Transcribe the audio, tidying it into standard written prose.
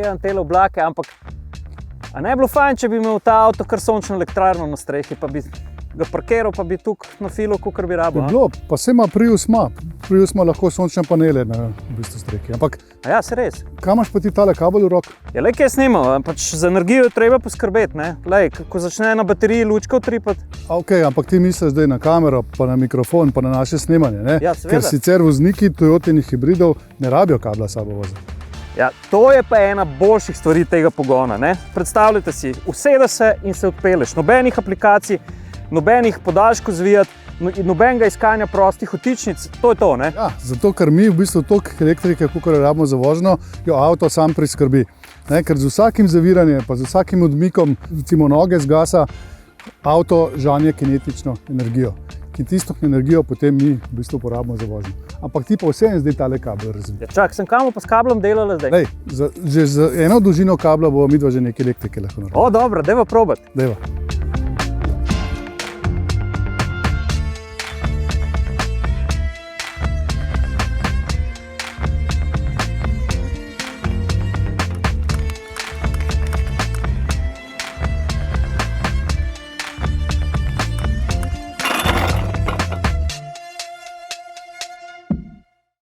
gledam te oblake, ampak a ne bi bilo fajn, če bi imel ta avto kar sončno elektrarno na strehi, pa bi ga parkiral, pa bi tukaj na filu, kakor bi rabo. Bilo, pa se ima Prius lahko sončne panele na strehi. Ampak, a ja, se res. Kaj imaš pa ti tale kabel v rok? Ja, lej, kaj snimam, pač za energijo treba poskrbeti, ne? Lej, ko začne na bateriji lučka utripati. Ok, ampak ti misliš zdaj na kamero, pa na mikrofon, pa na naše snemanje, ne? Ja, seveda. Ker sicer vozniki Toyotinih hibridov ne rabijo kabla sabo voziti. Ja, to je pa ena boljših stvari tega pogona, ne? Predstavljajte si, usedeš se in se odpelješ, nobenih aplikacij, nobenih podaljškov zvijati, nobenega iskanja prostih vtičnic, to je to, ne? Ja, zato ker mi v bistvu toliko elektrike, kolikor rabimo za vožnjo, jo avto sam priskrbi. Ne, ker z vsakim zaviranjem, pa z vsakim odmikom, recimo noge z gasa, avto žanje kinetično energijo. Ki tisto energijo potem mi v bistvu porabimo za vožnjo. Ampak ti pa vseeno zdaj tale kabel razviti. Ja, čak, sem kamo pa s kablom delala zdaj? Lej, že z eno dolžino kabla bo midva že nekaj elektrike lahko naredila. O, dobro, dajva probati. Dajva.